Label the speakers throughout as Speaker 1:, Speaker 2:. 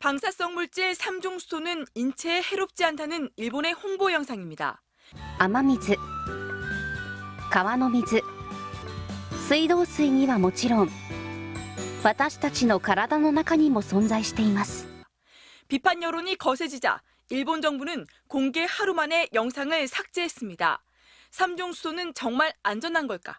Speaker 1: 방사성 물질 3종 수소는 인체에 해롭지 않다는 일본의 홍보 영상입니다.
Speaker 2: 雨水、川の水、水道水にはもちろん、私たちの体の中にも存在しています。
Speaker 1: 비판 여론이 거세지자 일본 정부는 공개 하루 만에 영상을 삭제했습니다. 3종 수소는 정말 안전한 걸까?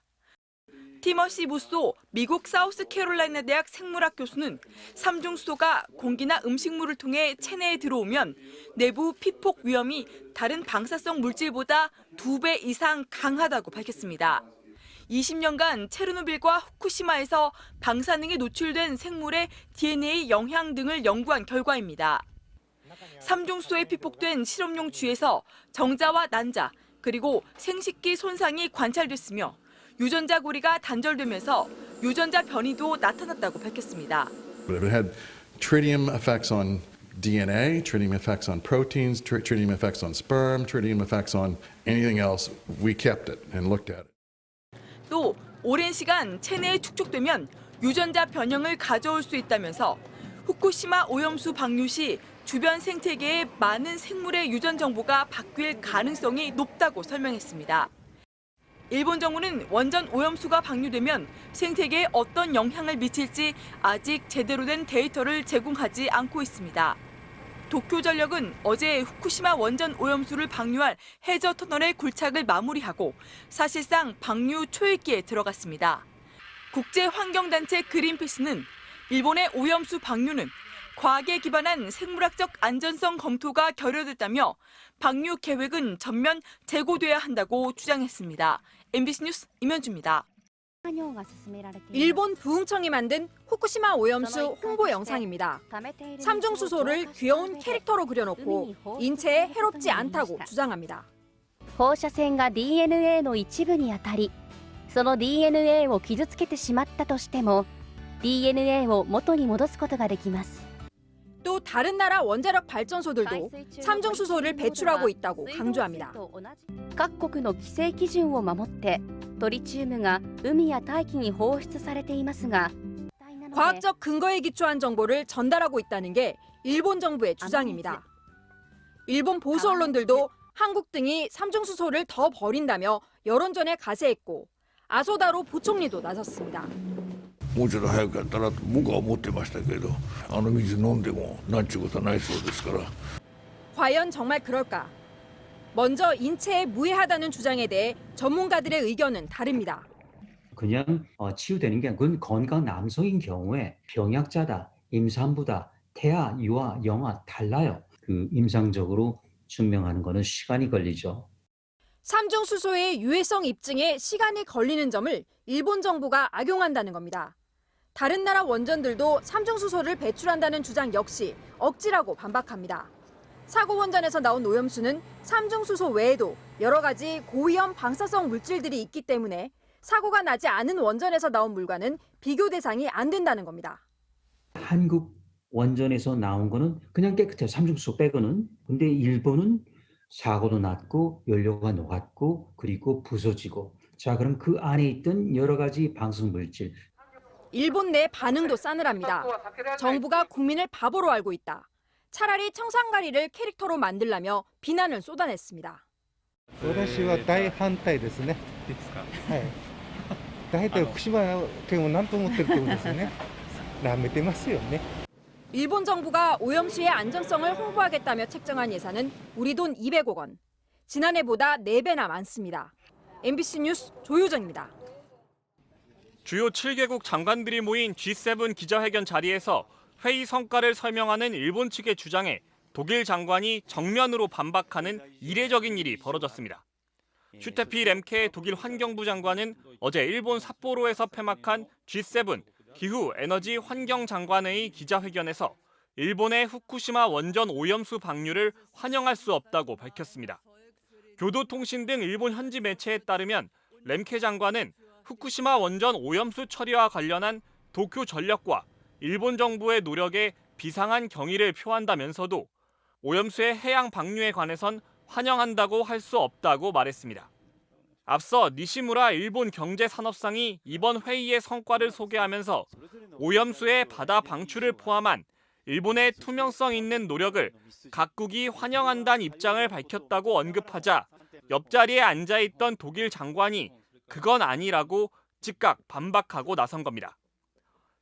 Speaker 1: 티머시 무소 미국 사우스캐롤라이나 대학 생물학 교수는 3종 수소가 공기나 음식물을 통해 체내에 들어오면 내부 피폭 위험이 다른 방사성 물질보다 2배 이상 강하다고 밝혔습니다. 20년간 체르노빌과 후쿠시마에서 방사능에 노출된 생물의 DNA 영향 등을 연구한 결과입니다. 3종 수소에 피폭된 실험용 쥐에서 정자와 난자, 그리고 생식기 손상이 관찰됐으며 유전자 고리가 단절되면서 유전자 변이도 나타났다고 밝혔습니다.
Speaker 3: It had tritium effects on DNA, tritium effects on proteins, tritium effects on sperm, tritium effects on anything else. We kept it and looked at it.
Speaker 1: 또 오랜 시간 체내에 축적되면 유전자 변형을 가져올 수 있다면서 후쿠시마 오염수 방류 시 주변 생태계에 많은 생물의 유전 정보가 바뀔 가능성이 높다고 설명했습니다. 일본 정부는 원전 오염수가 방류되면 생태계에 어떤 영향을 미칠지 아직 제대로 된 데이터를 제공하지 않고 있습니다. 도쿄전력은 어제 후쿠시마 원전 오염수를 방류할 해저 터널의 굴착을 마무리하고 사실상 방류 초읽기에 들어갔습니다. 국제환경단체 그린피스는 일본의 오염수 방류는 과학에 기반한 생물학적 안전성 검토가 결여됐다며 방류 계획은 전면 재고돼야 한다고 주장했습니다. MBC 뉴스 임현주입니다.
Speaker 4: 일본 부흥청이 만든 후쿠시마 오염수 홍보 영상입니다. 3종 수소를 귀여운 캐릭터로 그려놓고 인체에 해롭지 않다고 주장합니다.
Speaker 2: 放射線が DNA の一部に当たり、その DNA を傷つけてしまったとしても、DNA を元に戻すことができます。
Speaker 4: 또 다른 나라 원자력 발전소들도 3종 수소를 배출하고 있다고 강조합니다.
Speaker 2: 各国の規制基準を守ってトリチウムが海や大気に放出されていますが
Speaker 4: 과학적 근거에 기초한 정보를 전달하고 있다는 게 일본 정부의 주장입니다. 일본 보수 언론들도 한국 등이 3종 수소를 더 버린다며 여론전에 가세했고 아소다로 부총리도 나섰습니다.
Speaker 5: もうちょっと早くやったらと僕は思ってましたけど、あの水飲んでもなんちゅうことはないそうですから。
Speaker 4: 과연 정말 그럴까? 먼저 인체에 무해하다는 주장에 대해 전문가들의 의견은 다릅니다.
Speaker 6: 그냥 치유되는 게 그건 건강 남성인 경우에 병약자다, 임산부다, 태아, 유아, 영아 달라요. 그 임상적으로 증명하는 거는 시간이 걸리죠.
Speaker 4: 3종 수소의 유해성 입증에 시간이 걸리는 점을 일본 정부가 악용한다는 겁니다. 다른 나라 원전들도 3종 수소를 배출한다는 주장 역시 억지라고 반박합니다. 사고 원전에서 나온 오염수는 3종 수소 외에도 여러 가지 고위험 방사성 물질들이 있기 때문에 사고가 나지 않은 원전에서 나온 물과는 비교 대상이 안 된다는 겁니다.
Speaker 6: 한국 원전에서 나온 거는 그냥 깨끗해요. 3종 수소 빼고는. 근데 일본은 사고도 났고 연료가 녹았고 그리고 부서지고. 자, 그럼 그 안에 있던 여러 가지 방사성 물질.
Speaker 4: 일본 내 반응도 싸늘합니다. 정부가 국민을 바보로 알고 있다. 차라리 청산가리를 캐릭터로 만들라며 비난을 쏟아냈습니다.
Speaker 7: 私は大反対ですね。はい。大体福島県を何と思ってるってことですよね。舐めてますよね。
Speaker 4: 일본 정부가 오염수의 안전성을 홍보하겠다며 책정한 예산은 우리 돈 200억 원. 지난해보다 4배나 많습니다. MBC 뉴스 조효정입니다.
Speaker 8: 주요 7개국 장관들이 모인 G7 기자회견 자리에서 회의 성과를 설명하는 일본 측의 주장에 독일 장관이 정면으로 반박하는 이례적인 일이 벌어졌습니다. 슈테피 렘케 독일 환경부 장관은 어제 일본 삿포로에서 폐막한 G7 기후, 에너지, 환경 장관회의 기자회견에서 일본의 후쿠시마 원전 오염수 방류를 환영할 수 없다고 밝혔습니다. 교도통신 등 일본 현지 매체에 따르면 렘케 장관은 후쿠시마 원전 오염수 처리와 관련한 도쿄 전력과 일본 정부의 노력에 비상한 경의를 표한다면서도 오염수의 해양 방류에 관해선 환영한다고 할 수 없다고 말했습니다. 앞서 니시무라 일본 경제산업상이 이번 회의의 성과를 소개하면서 오염수의 바다 방출을 포함한 일본의 투명성 있는 노력을 각국이 환영한다는 입장을 밝혔다고 언급하자 옆자리에 앉아있던 독일 장관이 그건 아니라고 즉각 반박하고 나선 겁니다.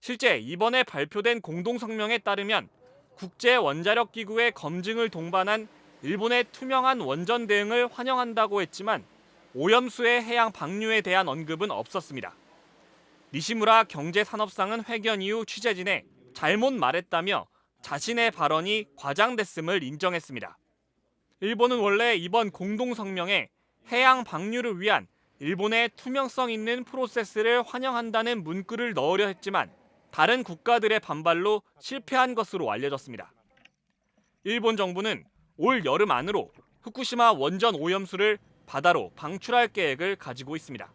Speaker 8: 실제 이번에 발표된 공동성명에 따르면 국제원자력기구의 검증을 동반한 일본의 투명한 원전 대응을 환영한다고 했지만 오염수의 해양 방류에 대한 언급은 없었습니다. 니시무라 경제산업상은 회견 이후 취재진에 잘못 말했다며 자신의 발언이 과장됐음을 인정했습니다. 일본은 원래 이번 공동성명에 해양 방류를 위한 일본의 투명성 있는 프로세스를 환영한다는 문구를 넣으려 했지만 다른 국가들의 반발로 실패한 것으로 알려졌습니다. 일본 정부는 올 여름 안으로 후쿠시마 원전 오염수를 바다로 방출할 계획을 가지고 있습니다.